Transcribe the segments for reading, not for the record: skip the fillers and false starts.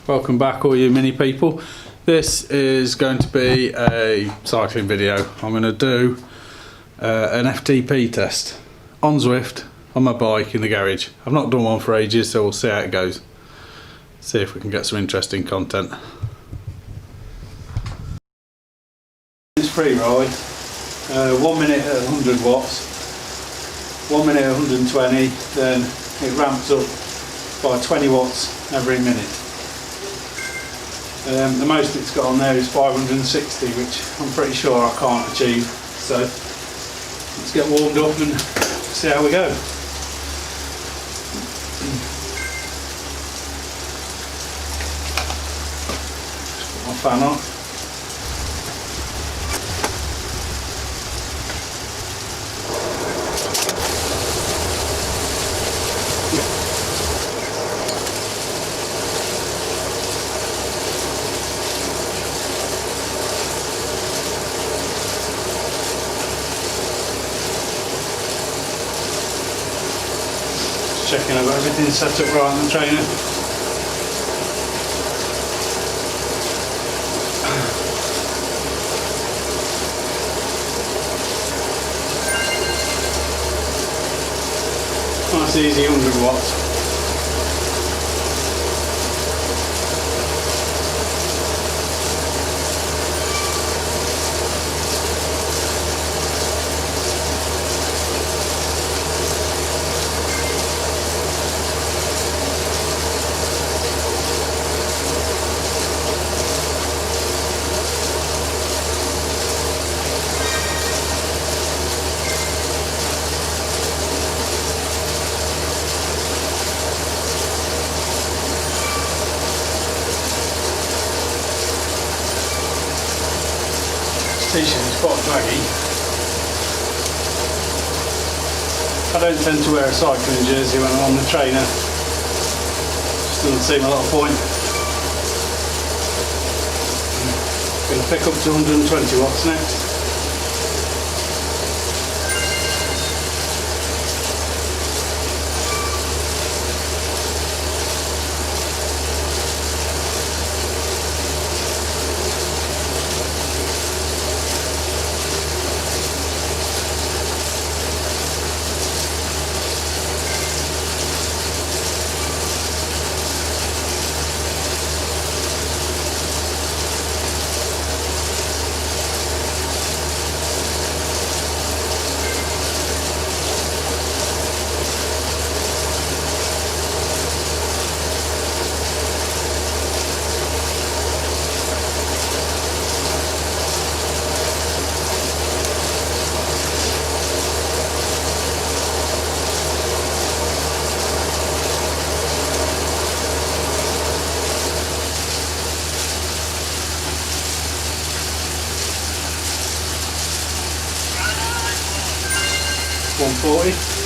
Welcome back, all you mini people. This is going to be a cycling video. I'm going to do an FTP test on Zwift on my bike in the garage. I've not done one for ages, so we'll see how it goes. See if we can get some interesting content. It's free ride. 1 minute at 100 watts, 1 minute at 120, then it ramps up by 20 watts every minute. The most it's got on there is 560, which I'm pretty sure I can't achieve. So let's get warmed up and see how we go. Just put my fan on. Checking I've got everything set up right on the trainer. Nice easy 100 watts. T-shirt is quite draggy. I don't tend to wear a cycling jersey when I'm on the trainer. Just doesn't seem a lot of point. I'm going to pick up to 120 watts next. $140.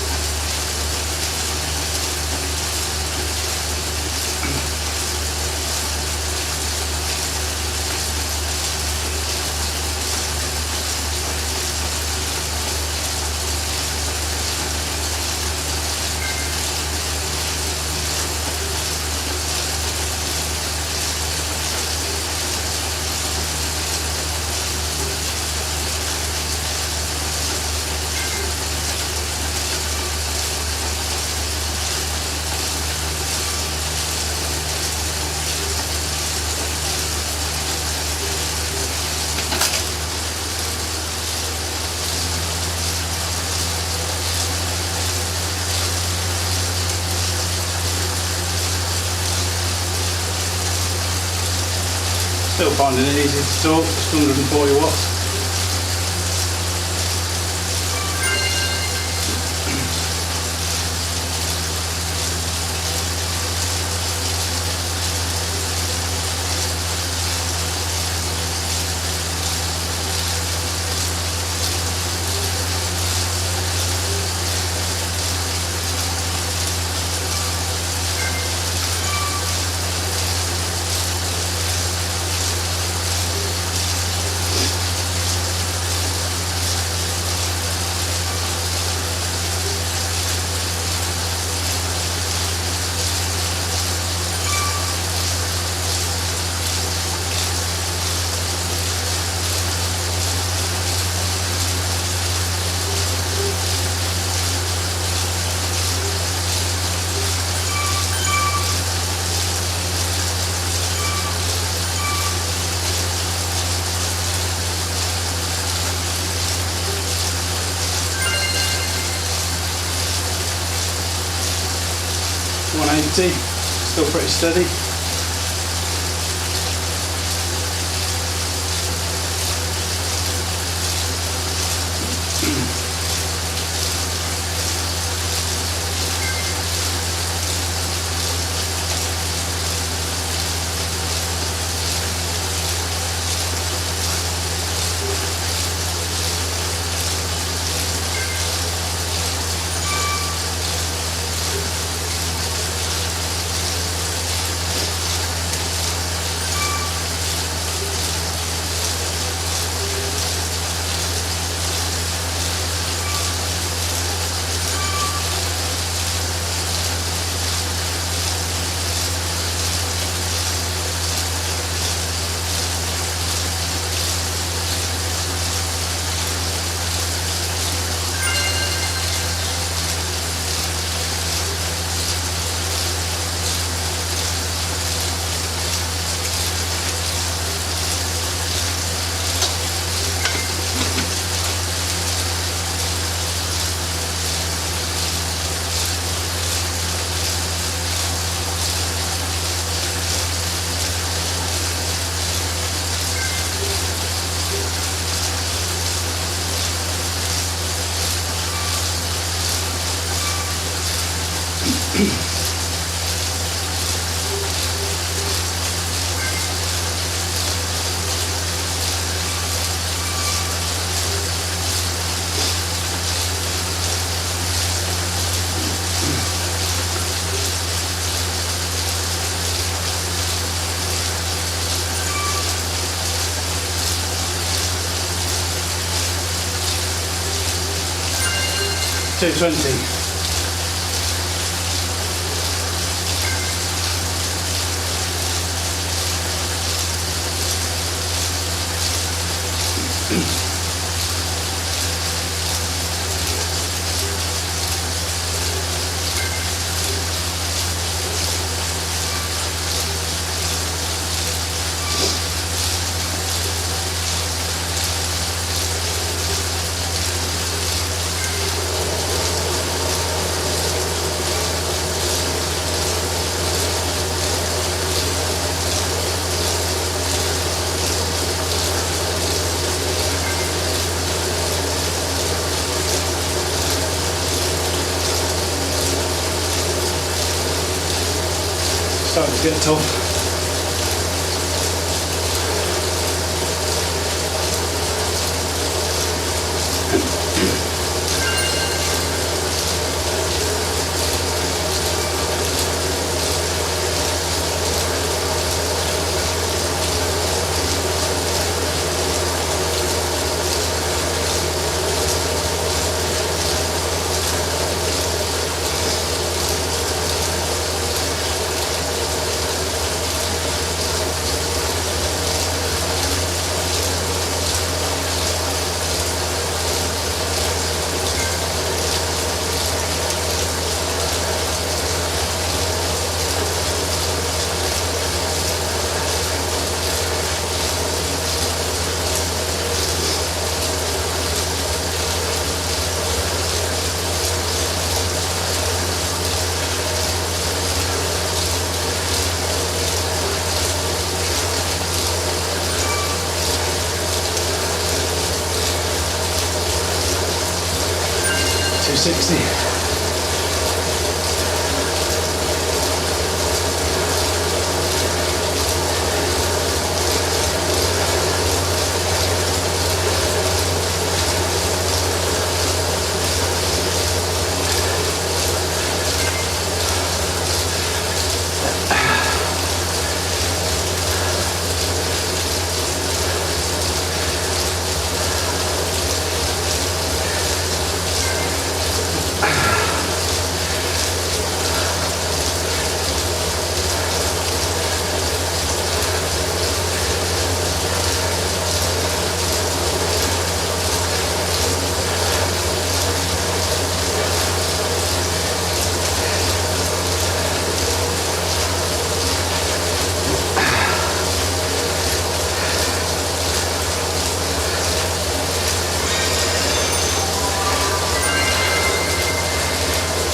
Still finding it easy to talk, just 140 watts. 280, still pretty steady. $220. Starting to get tough. $260.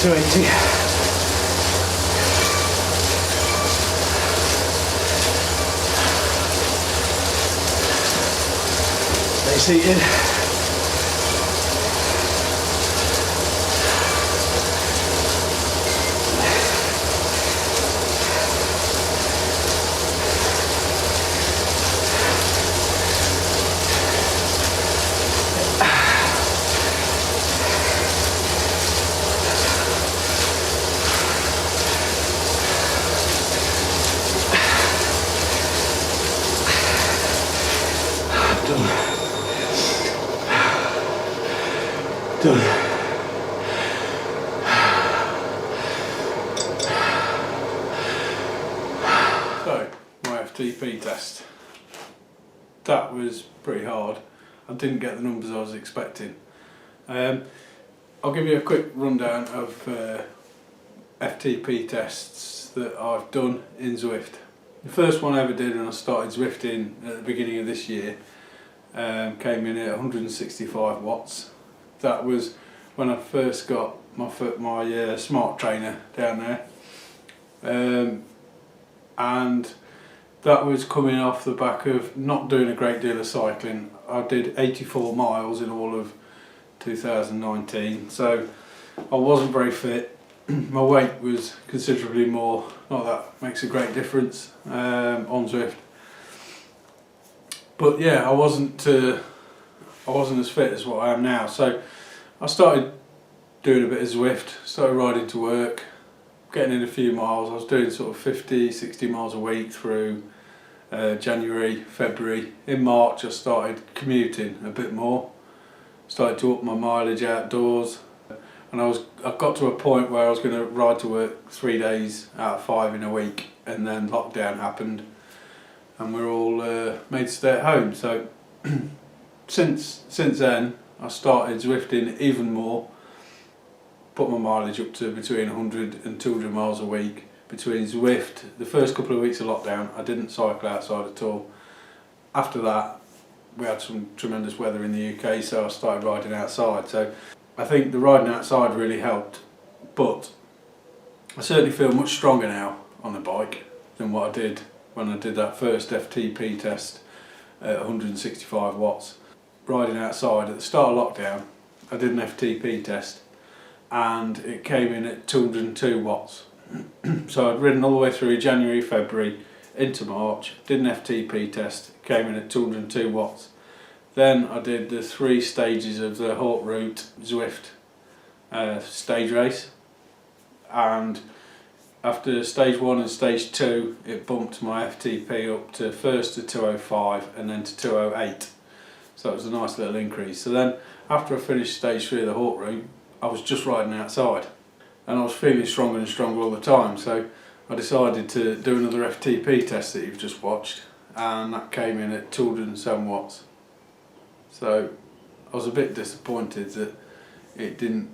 $280. overseated. Done. So, my FTP test. That was pretty hard. I didn't get the numbers I was expecting. I'll give you a quick rundown of FTP tests that I've done in Zwift. The first one I ever did when I started Zwifting at the beginning of this year came in at 165 watts. That was when I first got my smart trainer down there, and that was coming off the back of not doing a great deal of cycling. I did 84 miles in all of 2019, so I wasn't very fit. My weight was considerably more. Not that makes a great difference on Zwift, but yeah, I wasn't as fit as what I am now. So I started doing a bit of Zwift, started riding to work, getting in a few miles. I was doing sort of 50, 60 miles a week through January, February. In March I started commuting a bit more, started to up my mileage outdoors, and I got to a point where I was going to ride to work 3 days out of 5 in a week, and then lockdown happened and we're all made to stay at home. So since then I started Zwifting even more, put my mileage up to between 100 and 200 miles a week. Between Zwift, the first couple of weeks of lockdown, I didn't cycle outside at all. After that, we had some tremendous weather in the UK, so I started riding outside. So I think the riding outside really helped, but I certainly feel much stronger now on the bike than what I did when I did that first FTP test at 165 watts. Riding outside at the start of lockdown, I did an FTP test and it came in at 202 watts. So I'd ridden all the way through January, February into March, did an FTP test, came in at 202 watts. Then I did the 3 stages of the Haute Route Zwift stage race, and after stage 1 and stage 2 it bumped my FTP up to first to 205 and then to 208. So it was a nice little increase. So then after I finished stage 3 of the Haute Route, I was just riding outside and I was feeling stronger and stronger all the time. So I decided to do another FTP test that you've just watched, and that came in at 207 watts. So I was a bit disappointed that I didn't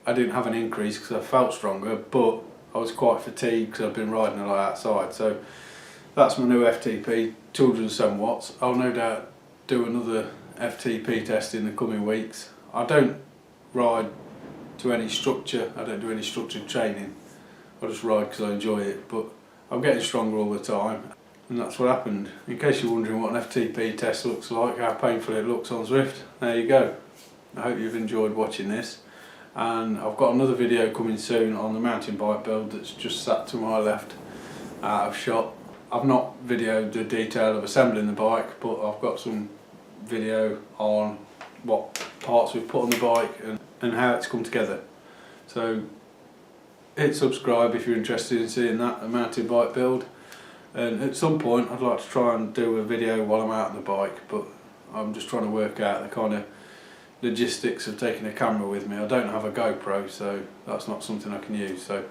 have an increase because I felt stronger, but I was quite fatigued because I've been riding a lot outside. So that's my new FTP, 207 watts. I'll no doubt do another FTP test in the coming weeks. I don't ride to any structure, I don't do any structured training. I just ride because I enjoy it, but I'm getting stronger all the time, and that's what happened. In case you're wondering what an FTP test looks like, how painful it looks on Zwift, there you go. I hope you've enjoyed watching this, and I've got another video coming soon on the mountain bike build that's just sat to my left out of shot. I've not videoed the detail of assembling the bike, but I've got some video on what parts we've put on the bike and how it's come together. So hit subscribe if you're interested in seeing that, a mountain bike build. And at some point I'd like to try and do a video while I'm out on the bike, but I'm just trying to work out the kind of logistics of taking a camera with me. I don't have a GoPro, so that's not something I can use. So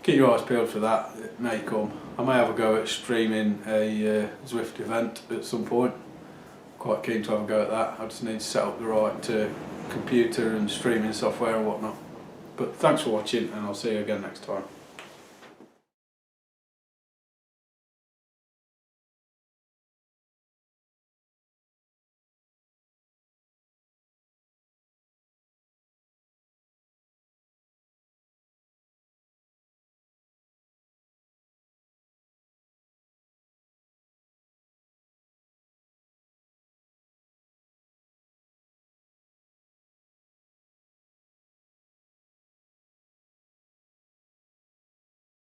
keep your eyes peeled for that, it may come. I may have a go at streaming a Zwift event at some point. Quite keen to have a go at that. I just need to set up the right computer and streaming software and whatnot. But thanks for watching, and I'll see you again next time.